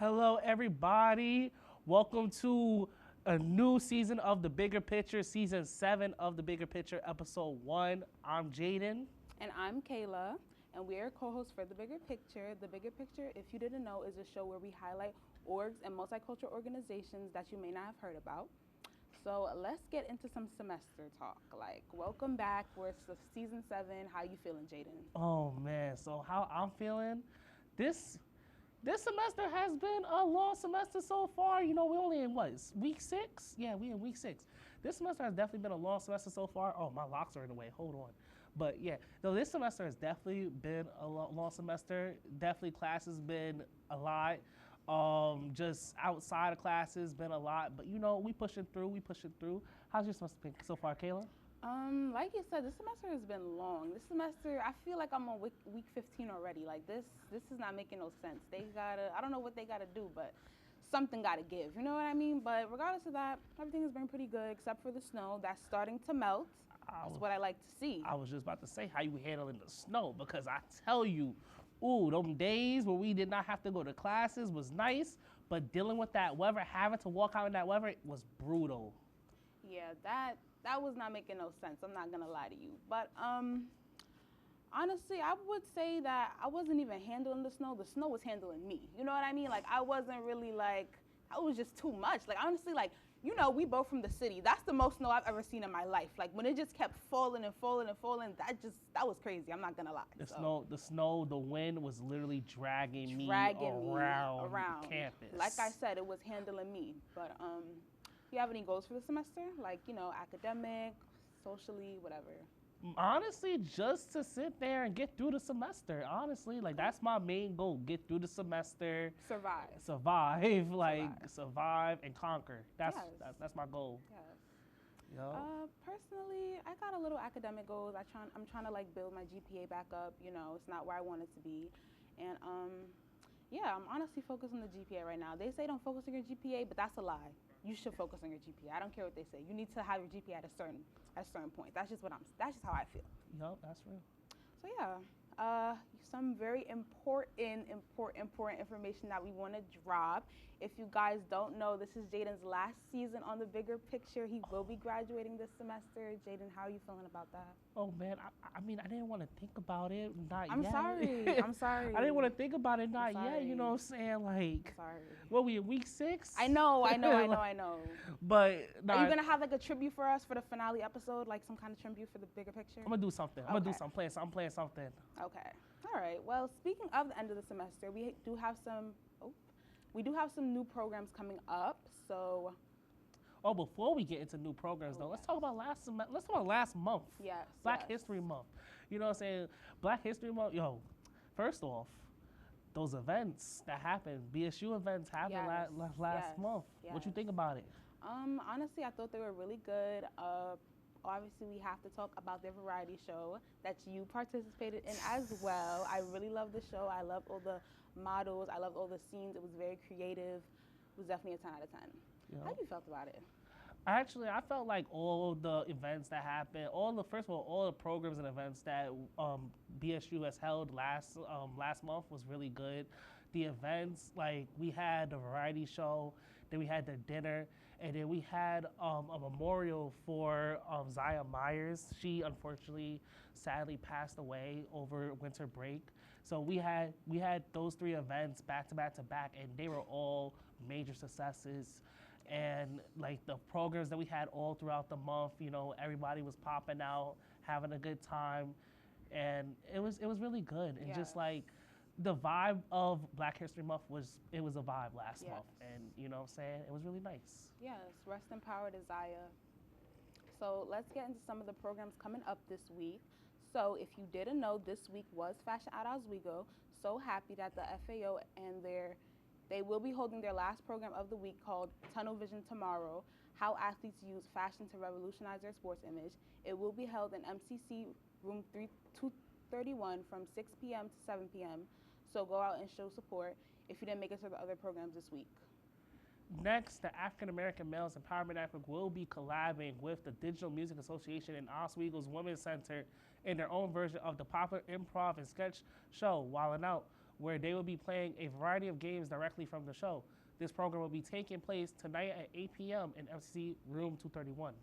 Hello, everybody. Welcome to a new season of The Bigger Picture, season 7 of The Bigger Picture, episode 1. I'm Jaden. And I'm Kayla, and we are co-hosts for The Bigger Picture. The Bigger Picture, if you didn't know, is a show where we highlight orgs and multicultural organizations that you may not have heard about. So let's get into some semester talk. Welcome back. We're season 7. How you feeling, Jaden? Oh man, so how I'm feeling? This semester has been a long semester so far. You know, we're only in week 6? Yeah, we in week 6. This semester has definitely been a long semester so far. Oh, my locks are in the way. Hold on. But yeah, no, this semester has definitely been a long semester. Definitely classes been a lot. Just outside of classes been a lot. But you know, we pushing through. How's your semester been so far, Kayla? Like you said, this semester has been long. This semester, I feel like I'm on week 15 already. Like this is not making no sense. I don't know what they gotta do, but something gotta give. You know what I mean? But regardless of that, everything has been pretty good except for the snow that's starting to melt. That's what I like to see. I was just about to say how you handling the snow because I tell you, ooh, them days where we did not have to go to classes was nice, but dealing with that weather, having to walk out in that weather was brutal. Yeah, that was not making no sense. I'm not gonna lie to you. But honestly, I would say that I wasn't even handling the snow. The snow was handling me. You know what I mean? Like I wasn't really like that was just too much. Like honestly, like you know, we both from the city. That's the most snow I've ever seen in my life. Like when it just kept falling and falling and falling, that was crazy. I'm not gonna lie. The wind was literally dragging me around campus. Like I said, it was handling me. But you have any goals for the semester? Like, you know, academic, socially, whatever. Honestly, just to sit there and get through the semester. Honestly, like that's my main goal. Get through the semester. Survive. Survive and conquer. That's my goal. Yes. Yep. Personally, I got a little academic goals. I'm trying to like build my GPA back up. You know, it's not where I want it to be, and yeah, I'm honestly focused on the GPA right now. They say don't focus on your GPA, but that's a lie. You should focus on your GPA. I don't care what they say. You need to have your GPA at a certain point. That's just how I feel. Yep, that's real. So yeah, some very important information that we want to drop. If you guys don't know, this is Jaden's last season on The Bigger Picture. He will be graduating this semester. Jaden, how are you feeling about that? Oh man, I mean, I didn't want to think about it. I'm sorry. I'm sorry. I didn't want to think about it. Not yet. You know what I'm saying? Like, sorry. What we in week 6? I know. But are you gonna have like a tribute for us for the finale episode, like some kind of tribute for The Bigger Picture? I'm gonna do something. I'm playing something. Okay. All right. Well, speaking of the end of the semester, we do have some new programs coming up. So. Oh, before we get into new programs, though, let's talk about last month. Yes. Black History Month. You know what I'm saying? Black History Month. Yo, first off, those events that happened, BSU events happened last month. Yes. What you think about it? Honestly, I thought they were really good. Obviously, we have to talk about their variety show that you participated in as well. I really love the show. I loved all the models. I loved all the scenes. It was very creative. It was definitely a 10 out of 10. Yeah. How you felt about it? Actually, I felt like all the events that happened, all the programs and events that BSU has held last month was really good. The events, like we had the variety show, then we had the dinner, and then we had a memorial for Zaya Myers. She unfortunately, sadly passed away over winter break. So we had those 3 events back to back, and they were all major successes. And like the programs that we had all throughout the month, you know, everybody was popping out, having a good time, and it was really good. And just like the vibe of Black History Month was a vibe last month, and you know what I'm saying, it was really nice. Yes, rest in power to Zaya. So let's get into some of the programs coming up this week. So if you didn't know, this week was Fashion at Oswego. So happy that the FAO and they will be holding their last program of the week called Tunnel Vision Tomorrow, How Athletes Use Fashion to Revolutionize Their Sports Image. It will be held in MCC Room 231 from 6 p.m. to 7 p.m. So go out and show support if you didn't make it to the other programs this week. Next, the African American Males Empowerment Network will be collabing with the Digital Music Association and Oswego's Women's Center in their own version of the popular improv and sketch show Wildin' Out, where they will be playing a variety of games directly from the show. This program will be taking place tonight at 8 p.m. in FCC Room 231.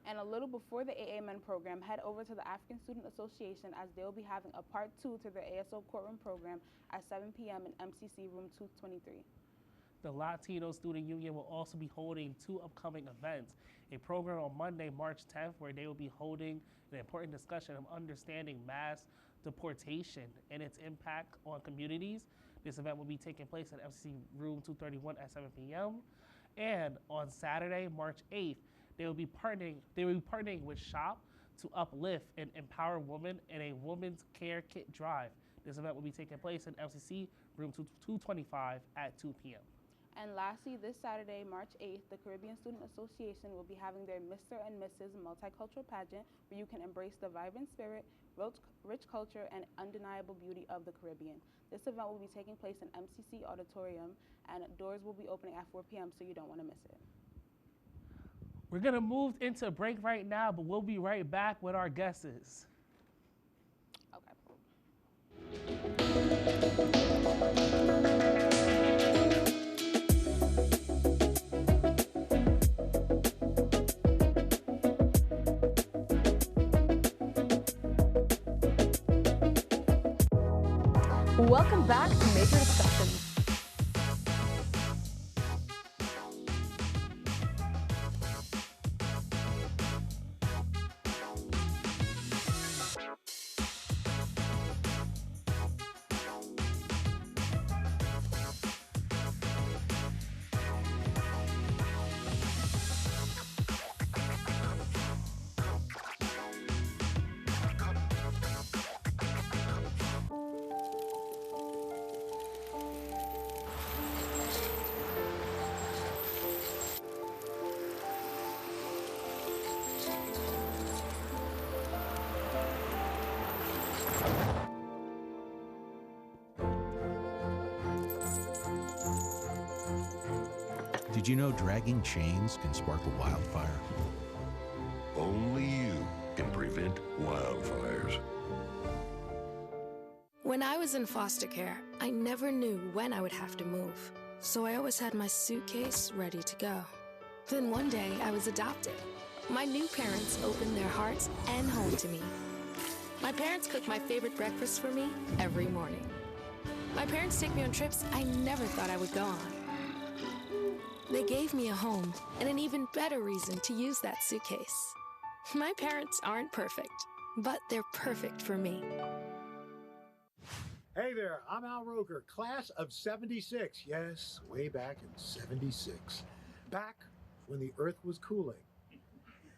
And a little before the AAMN program, head over to the African Student Association as they'll be having a part 2 to their ASO courtroom program at 7 p.m. in MCC Room 223. The Latino Student Union will also be holding 2 upcoming events. A program on Monday, March 10th, where they will be holding an important discussion of understanding mass deportation and its impact on communities. This event will be taking place at FCC Room 231 at 7 p.m. And on Saturday, March 8th, they will be partnering with SHOP to uplift and empower women in a women's care kit drive. This event will be taking place in FCC Room 225 at 2 p.m. And lastly, this Saturday, March 8th, the Caribbean Student Association will be having their Mr. and Mrs. Multicultural Pageant, where you can embrace the vibrant spirit, rich culture, and undeniable beauty of the Caribbean. This event will be taking place in MCC Auditorium, and doors will be opening at 4 p.m., so you don't want to miss it. We're going to move into a break right now, but we'll be right back with our guesses. Welcome back to Major Discussions. Did you know dragging chains can spark a wildfire? Only you can prevent wildfires. When I was in foster care, I never knew when I would have to move, so I always had my suitcase ready to go. Then one day, I was adopted. My new parents opened their hearts and home to me. My parents cook my favorite breakfast for me every morning. My parents take me on trips I never thought I would go on. They gave me a home and an even better reason to use that suitcase. My parents aren't perfect, but they're perfect for me. Hey there, I'm Al Roker, class of 76. Yes, way back in 76. Back when the earth was cooling.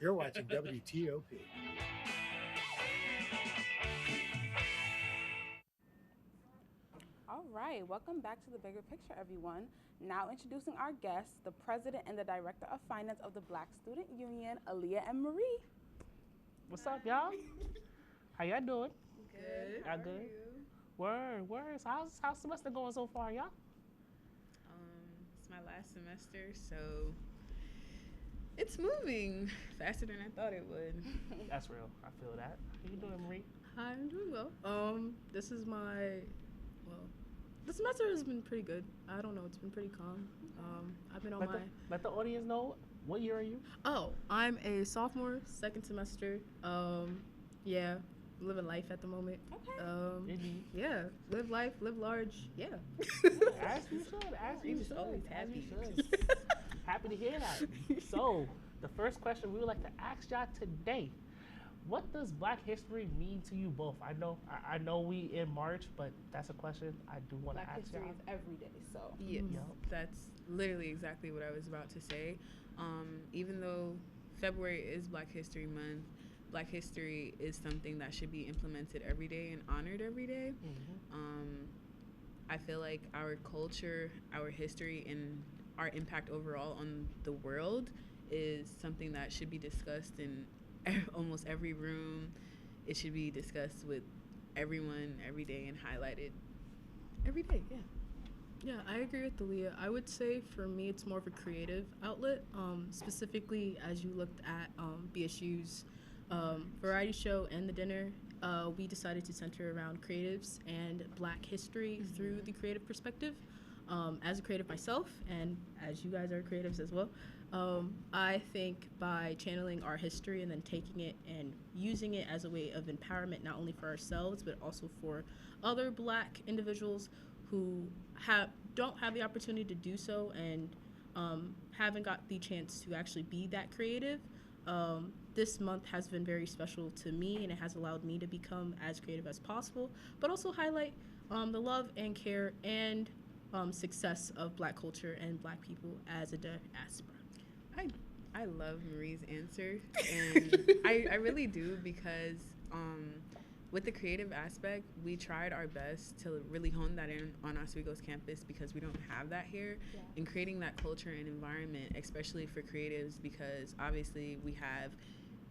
You're watching WTOP. All right, welcome back to The Bigger Picture, everyone. Now introducing our guests, the President and the Director of Finance of the Black Student Union, Aaliyah and Marie. What's up, y'all? How y'all doing? Good. Y'all good? Word. So how's semester going so far, y'all? It's my last semester, so it's moving faster than I thought it would. That's real. I feel that. How you doing, Marie? Hi, I'm doing well. The semester has been pretty good. I don't know, it's been pretty calm. I've been on Let the audience know, what year are you? Oh, I'm a sophomore, second semester. Yeah, living life at the moment. Okay. Yeah, live life, live large. Yeah. As you should. You're just always happy. Happy to hear that. So, the first question we would like to ask y'all today: what does Black History mean to you both? I know we in March, but that's a question I do want to ask y'all. Black History is every day, so. Yes, that's literally exactly what I was about to say. Even though February is Black History Month, Black history is something that should be implemented every day and honored every day. Mm-hmm. I feel like our culture, our history, and our impact overall on the world is something that should be discussed in almost every room. It should be discussed with everyone every day and highlighted every day. Yeah, I agree with Aaliyah. I would say for me it's more of a creative outlet, specifically as you looked at BSU's variety show and the dinner. we decided to center around creatives and Black history through the creative perspective. As a creative myself, and as you guys are creatives as well, I think by channeling our history and then taking it and using it as a way of empowerment, not only for ourselves, but also for other Black individuals who don't have the opportunity to do so and haven't got the chance to actually be that creative. This month has been very special to me, and it has allowed me to become as creative as possible, but also highlight the love and care and success of Black culture and Black people as a diaspora. I love Marie's answer, and I really do, because with the creative aspect, we tried our best to really hone that in on Oswego's campus, because we don't have that here, and creating that culture and environment, especially for creatives, because obviously we have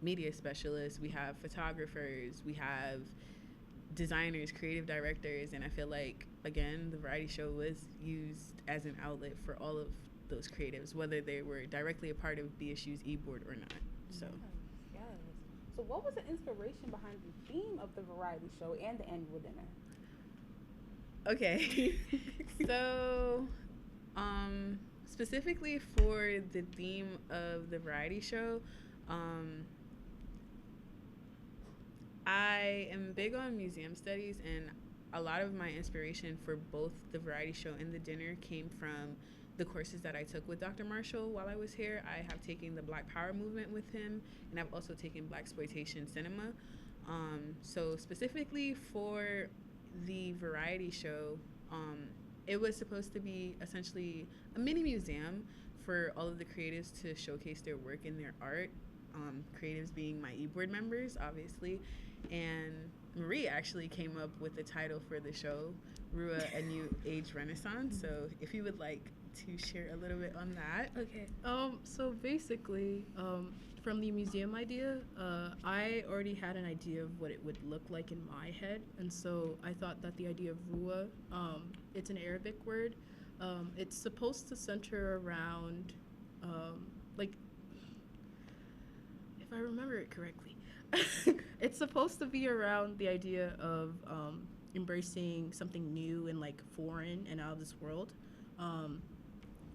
media specialists, we have photographers, we have designers, creative directors, and I feel like, again, the variety show was used as an outlet for all of those creatives, whether they were directly a part of BSU's e-board or not. So yes. So what was the inspiration behind the theme of the variety show and the annual dinner? Okay. So specifically for the theme of the variety show, I am big on museum studies, and a lot of my inspiration for both the variety show and the dinner came from the courses that I took with Dr. Marshall while I was here. I have taken the Black Power movement with him, and I've also taken Blaxploitation cinema. So specifically for the variety show, it was supposed to be essentially a mini museum for all of the creatives to showcase their work and their art. Creatives being my e-board members, obviously. And Marie actually came up with the title for the show, Rua, A New Age Renaissance. So if you would like to share a little bit on that. Okay. So basically, from the museum idea, I already had an idea of what it would look like in my head, and so I thought that the idea of Rua, it's an Arabic word. It's supposed to center around, like, if I remember it correctly, it's supposed to be around the idea of embracing something new and like foreign and out of this world,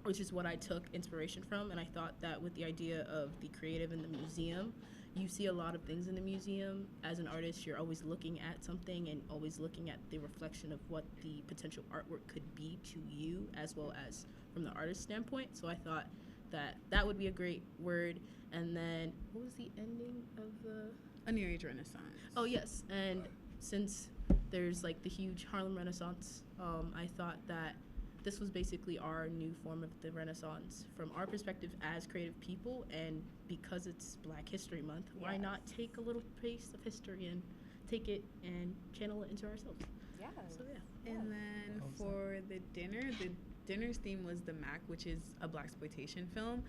which is what I took inspiration from. And I thought that with the idea of the creative in the museum, you see a lot of things in the museum. As an artist, you're always looking at something and always looking at the reflection of what the potential artwork could be to you, as well as from the artist's standpoint. So I thought that that would be a great word. And then, what was the ending of the... A New Age Renaissance. Oh, yes. And since there's like the huge Harlem Renaissance, I thought that this was basically our new form of the Renaissance from our perspective as creative people. And because it's Black History Month, why not take a little piece of history and take it and channel it into ourselves? Yeah. So, yeah. And then for the dinner's theme was the Mac, which is a Blaxploitation film.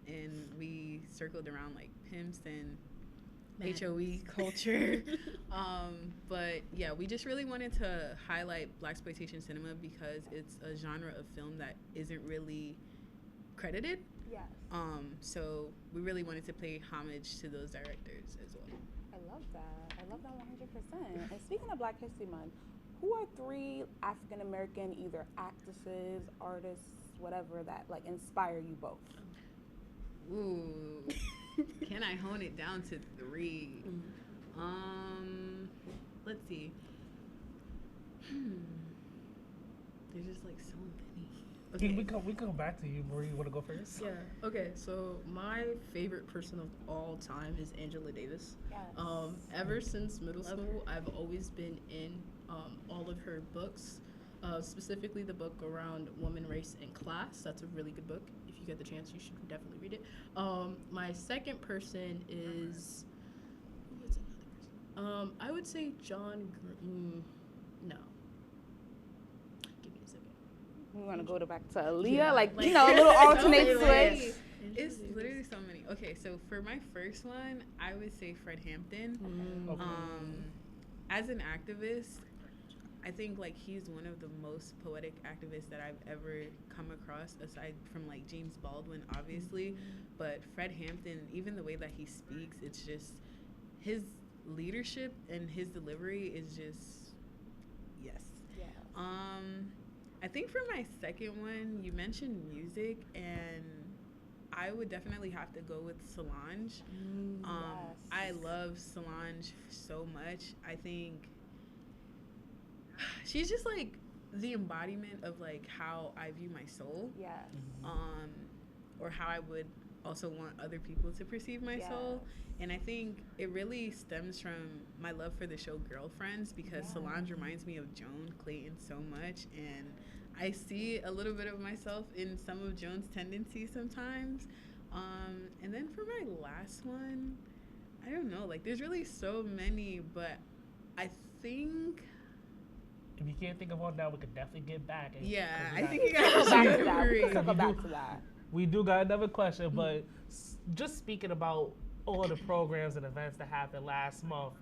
And we circled around like pimps and HOE culture. But yeah, we just really wanted to highlight Blaxploitation cinema because it's a genre of film that isn't really credited. Yes. So we really wanted to pay homage to those directors as well. I love that. I love that 100%. And speaking of Black History Month, who are 3 African American either actresses, artists, whatever, that like inspire you both? Ooh. Can I hone it down to 3? Let's see. There's just like so many. Okay. We come back to you, Marie. You want to go first? Yeah. Okay. So my favorite person of all time is Angela Davis. Yes. Ever since middle school, I've always been in all of her books, specifically the book around woman, race, and class. That's a really good book. If you get the chance, you should definitely read it. My second person is... What's another person? I would say John... no. Give me a second. We want to go back to Aaliyah, like you know, a little alternate switch. It's literally so many. Okay, so for my first one, I would say Fred Hampton. Okay. As an activist, I think like he's one of the most poetic activists that I've ever come across, aside from like James Baldwin, obviously. But Fred Hampton, even the way that he speaks, it's just his leadership and his delivery is just yes. Yeah. I think for my second one, you mentioned music, and I would definitely have to go with Solange. Yes. I love Solange so much. I think she's just like the embodiment of like how I view my soul. Yes. Or how I would also want other people to perceive my soul. And I think it really stems from my love for the show Girlfriends, because Solange reminds me of Joan Clayton so much, and I see a little bit of myself in some of Joan's tendencies sometimes. And then for my last one, I don't know, like there's really so many, but I think If you can't think of one now, we could definitely get back. I think you guys should agree. Circle back to that. We do got another question, but just speaking about all the programs and events that happened last month,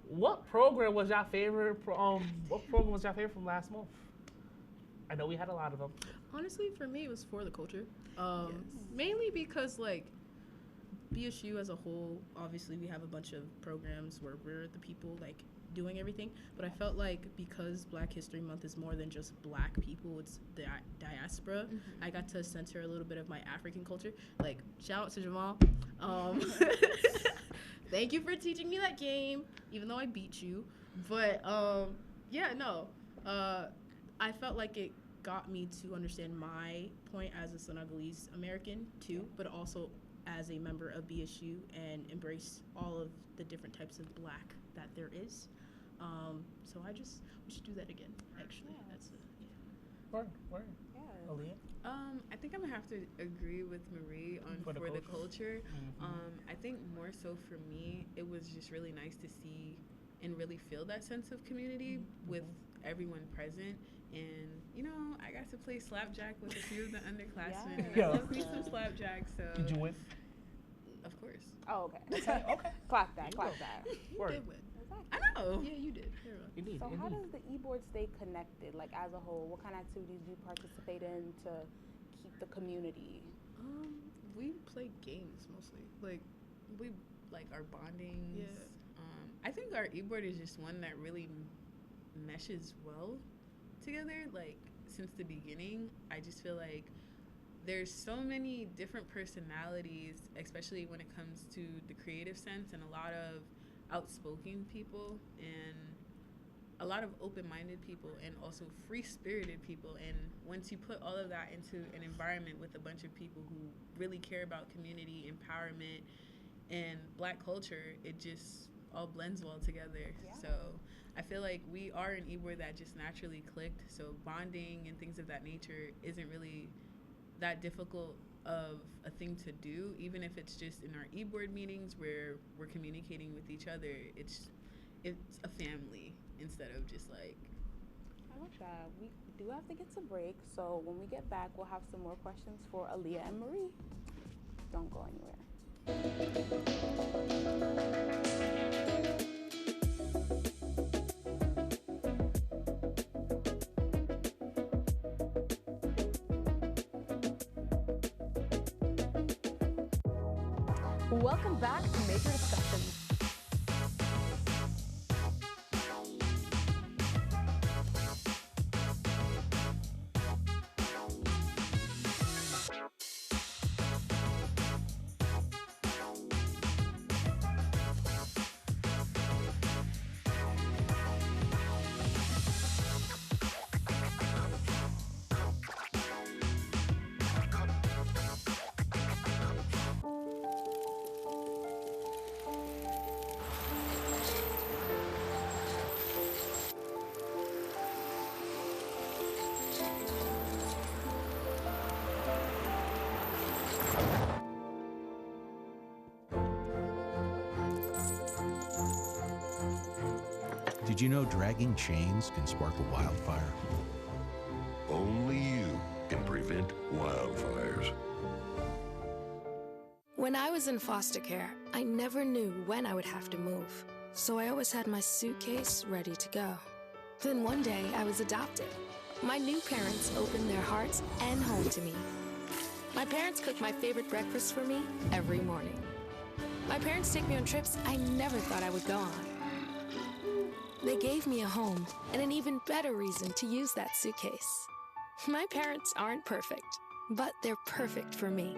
what program was your favorite? What program was your favorite from last month? I know we had a lot of them. Honestly, for me, it was For the Culture. Mainly because, like, BSU as a whole, obviously we have a bunch of programs where we're the people, like, doing everything. But I felt like because Black History Month is more than just Black people, it's the diaspora, I got to center a little bit of my African culture. Like, shout out to Jamal. Thank you for teaching me that game, even though I beat you. But, I felt like it got me to understand my point as a Senegalese American too, but also as a member of BSU and embrace all of the different types of Black that there is. So we should do that again, actually. That's Word. Yeah. Aaliyah? I think I'm gonna have to agree with Marie on For the Culture. I think more so for me, it was just really nice to see and really feel that sense of community with everyone present. And, you know, I got to play slapjack with a few of the underclassmen. And I love me some slapjack, so. Did you win? Of course. Oh, okay. Okay. Clap that. You did win. I know. Yeah, you did. So how does the e-board stay connected, like as a whole? What kind of activities do you participate in to keep the community? We play games mostly. Like, We like our bondings. Yeah. I think our e-board is just one that really meshes well together. Like, since the beginning, I just feel like there's so many different personalities, especially when it comes to the creative sense, and a lot of outspoken people and a lot of open-minded people and also free-spirited people. And once you put all of that into an environment with a bunch of people who really care about community empowerment and Black culture, it just all blends well together. So I feel like we are an e-board that just naturally clicked, so bonding and things of that nature isn't really that difficult of a thing to do, even if it's just in our e-board meetings where we're communicating with each other. It's a family instead of just like. I like that. We do have to get to break, so when we get back, we'll have some more questions for Aaliyah and Marie. Don't go anywhere. Welcome back to Major Discussions. Did you know dragging chains can spark a wildfire? Only you can prevent wildfires. When I was in foster care, I never knew when I would have to move. So I always had my suitcase ready to go. Then one day I was adopted. My new parents opened their hearts and home to me. My parents cook my favorite breakfast for me every morning. My parents take me on trips I never thought I would go on. They gave me a home and an even better reason to use that suitcase. My parents aren't perfect, but they're perfect for me.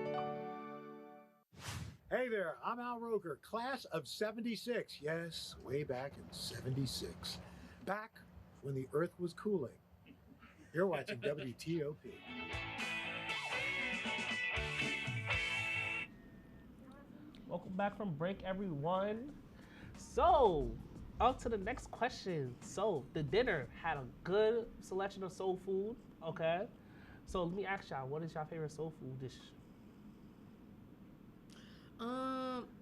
Hey there, I'm Al Roker, class of 76. Yes, way back in 76. Back when the Earth was cooling. You're watching WTOP. Welcome back from break, everyone. So, up to the next question. So, the dinner had a good selection of soul food, okay? So, let me ask y'all, what is your favorite soul food dish?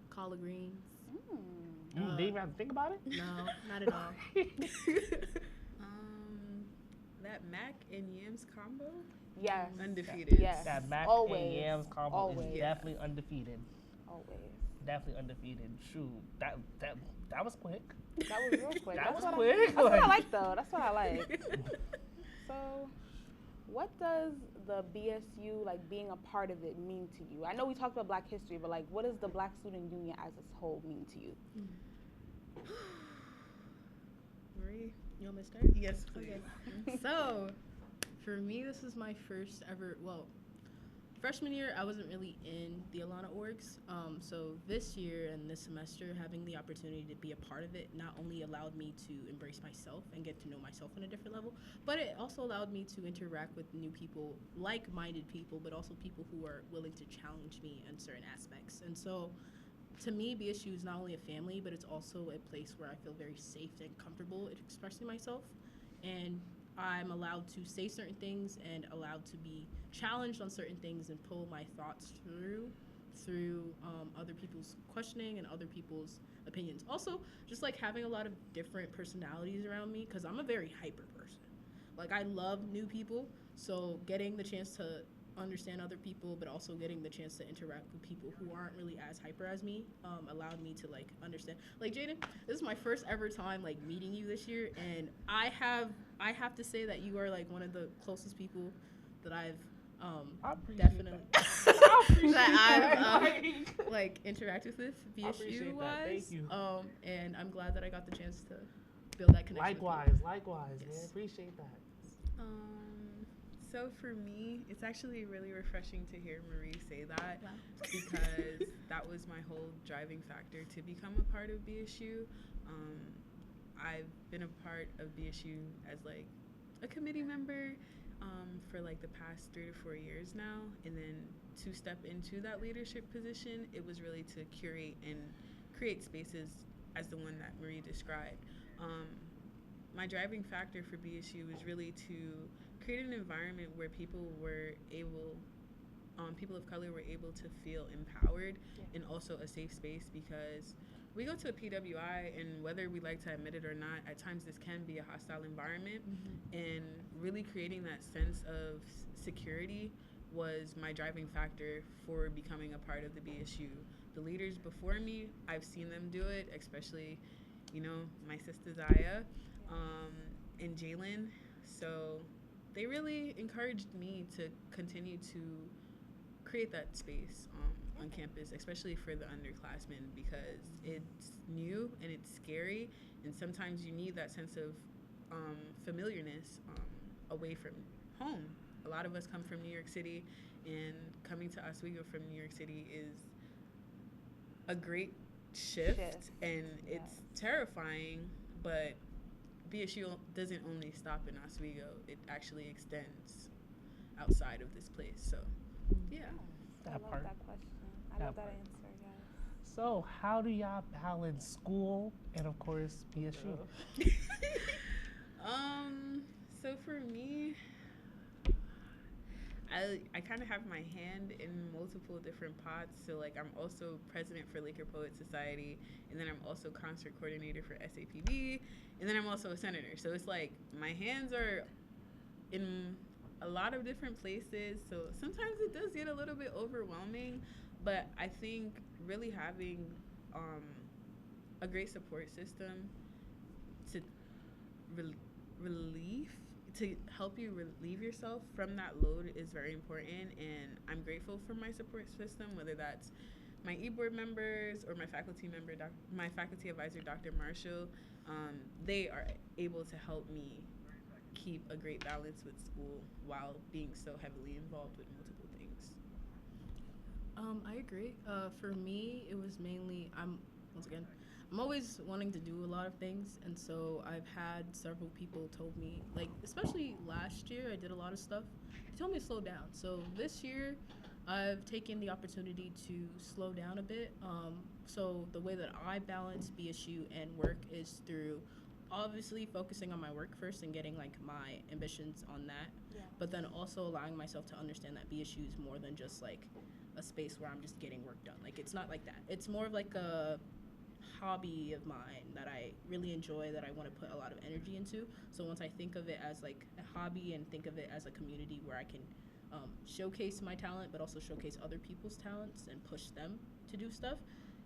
Collard greens. You didn't even have to think about it? No, not at all. That mac and yams combo? Yes. Undefeated. Yes. That mac Always. and yams combo Always. is definitely undefeated. Always. Definitely undefeated. Shoot, that was quick. That was real quick. That was what quick. that's what I like, though. That's what I like. So, what does the BSU, like being a part of it, mean to you? I know we talked about Black history, but like, what does the Black Student Union as a whole mean to you? Marie, you want me to start? Yes, please. Okay. So, for me, this is my first ever, freshman year, I wasn't really in the Alana orgs. So this year and this semester, having the opportunity to be a part of it not only allowed me to embrace myself and get to know myself on a different level, but it also allowed me to interact with new people, like-minded people, but also people who are willing to challenge me in certain aspects. And so, to me, BSU is not only a family, but it's also a place where I feel very safe and comfortable expressing myself. And I'm allowed to say certain things and allowed to be challenged on certain things and pull my thoughts through other people's questioning and other people's opinions. Also, just like having a lot of different personalities around me, because I'm a very hyper person. Like, I love new people, so getting the chance to understand other people, but also getting the chance to interact with people who aren't really as hyper as me, allowed me to like understand. Like, Jaden, this is my first ever time like meeting you this year, and I have to say that you are like one of the closest people that I've definitely that I've like interacted with BSU wise. Thank you. And I'm glad that I got the chance to build that connection. Likewise, Yes. man. Appreciate that. So for me, it's actually really refreshing to hear Marie say that. Wow. Because that was my whole driving factor to become a part of BSU. I've been a part of BSU as like a committee member for like the past 3 to 4 years now, and then to step into that leadership position, it was really to curate and create spaces as the one that Marie described. My driving factor for BSU was really to create an environment where people of color were able to feel empowered and also a safe space, because we go to a PWI, and whether we like to admit it or not, at times this can be a hostile environment. And really creating that sense of security was my driving factor for becoming a part of the BSU. The leaders before me, I've seen them do it, especially, my sister Zaya and Jalen. So they really encouraged me to continue to create that space on campus, especially for the underclassmen, because it's new and it's scary, and sometimes you need that sense of familiarness away from home. A lot of us come from New York City, and coming to Oswego from New York City is a great shift. And it's terrifying, but BSU doesn't only stop in Oswego, it actually extends outside of this place. So yeah. I love that question. I love that answer, guys. So, how do y'all balance school and, of course, BSU? So for me, I kind of have my hand in multiple different pots. So like, I'm also president for Laker Poet Society, and then I'm also concert coordinator for SAPB, and then I'm also a senator. So it's like my hands are in a lot of different places. So sometimes it does get a little bit overwhelming, but I think really having a great support system to to help you relieve yourself from that load is very important. And I'm grateful for my support system, whether that's my e-board members or my faculty member, my faculty advisor, Dr. Marshall, they are able to help me keep a great balance with school while being so heavily involved with multiple things. I agree. For me, it was mainly, I'm always wanting to do a lot of things, and so I've had several people told me, like, especially last year, I did a lot of stuff. They told me to slow down. So this year, I've taken the opportunity to slow down a bit. So the way that I balance BSU and work is through obviously focusing on my work first and getting like my ambitions on that, but then also allowing myself to understand that BSU is more than just like a space where I'm just getting work done. Like, it's not like that. It's more of like a hobby of mine that I really enjoy, that I want to put a lot of energy into. So once I think of it as like a hobby and think of it as a community where I can showcase my talent, but also showcase other people's talents and push them to do stuff,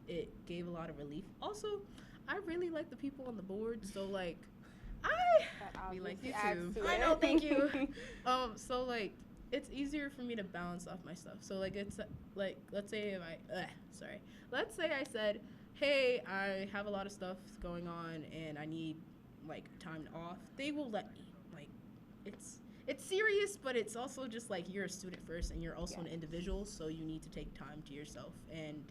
it gave a lot of relief. Also, I really like the people on the board, so like, We like you adds too. to I it. know, thank you. So like, it's easier for me to balance off my stuff. So like, it's like, let's say I said, hey, I have a lot of stuff going on and I need like time off. They will let me. Like, it's serious, but it's also just like, you're a student first and you're also an individual, so you need to take time to yourself, and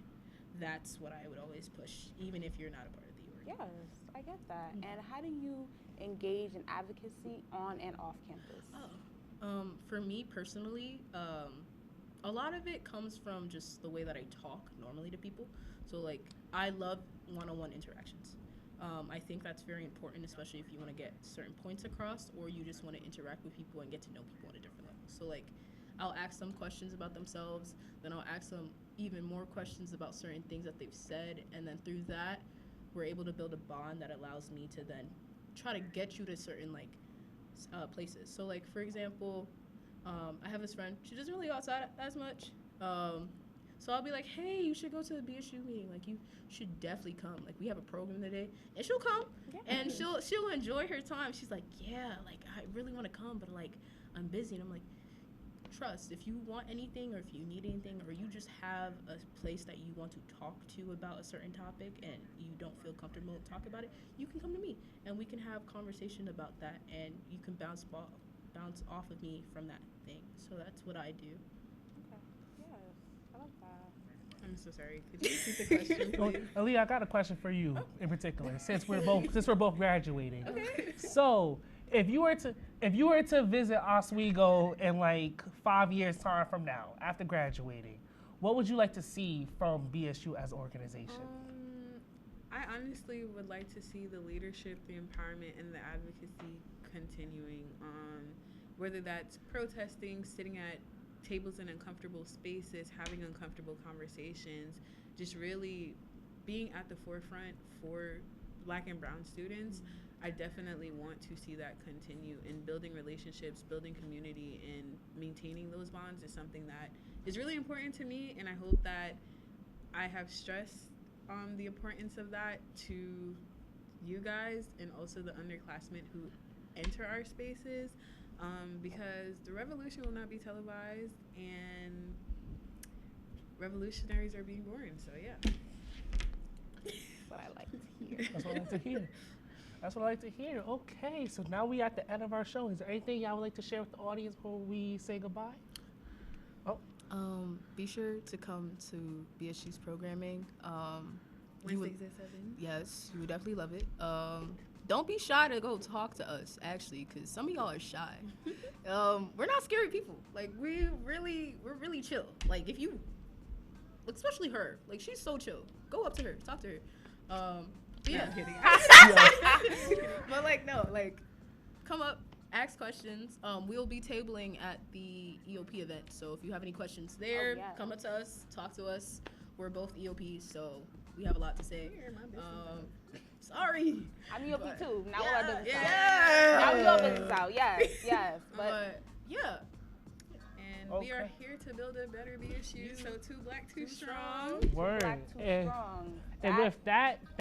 that's what I would always push, even if you're not a part of the org. Yes, I get that. And how do you engage in advocacy on and off campus? For me personally, a lot of it comes from just the way that I talk normally to people. So like, I love one-on-one interactions. I think that's very important, especially if you want to get certain points across, or you just want to interact with people and get to know people on a different level. So like, I'll ask them questions about themselves, then I'll ask them even more questions about certain things that they've said, and then through that, we're able to build a bond that allows me to then try to get you to certain like places. So like, for example, I have this friend, she doesn't really go outside as much, so I'll be like, hey, you should go to the BSU meeting, like, you should definitely come, like, we have a program today, and she'll come, and she'll enjoy her time. She's like, yeah, like, I really want to come, but like, I'm busy. And I'm like, trust, if you want anything, or if you need anything, or you just have a place that you want to talk to about a certain topic and you don't feel comfortable to talk about it, you can come to me and we can have conversation about that, and you can bounce off of me from that thing. So that's what I do. Okay. Yes, I love that. I'm so sorry. Could you repeat the question, please? Aaliyah, I got a question for you in particular, since we're both graduating. Okay. So, if you were to visit Oswego in like 5 years time from now, after graduating, what would you like to see from BSU as an organization? I honestly would like to see the leadership, the empowerment, and the advocacy continuing. Whether that's protesting, sitting at tables in uncomfortable spaces, having uncomfortable conversations, just really being at the forefront for Black and brown students. I definitely want to see that continue, and building relationships, building community, and maintaining those bonds is something that is really important to me, and I hope that I have stressed the importance of that to you guys and also the underclassmen who enter our spaces, because the revolution will not be televised, and revolutionaries are being born, so yeah. That's what I like to hear. That's what I like to hear. That's what I like to hear. Okay, so now we at the end of our show. Is there anything y'all would like to share with the audience before we say goodbye? Be sure to come to BSU's programming. Wednesdays at 7. Yes, you would definitely love it. Don't be shy to go talk to us, actually, because some of y'all are shy. We're not scary people. Like, we're really chill. Like, if you, especially her, like, she's so chill. Go up to her, talk to her. But yeah. I'm kidding. But like, no, like, come up, ask questions. We'll be tabling at the EOP event, so if you have any questions there, come up to us, talk to us. We're both EOPs, so we have a lot to say. Sorry. I'm EOP too. Now all our business out. Yeah. Now we all business out. Yes. But yeah. And we are here to build a better BSU, so 2 Black, 2 strong. Word. Black, 2 strong. And with that,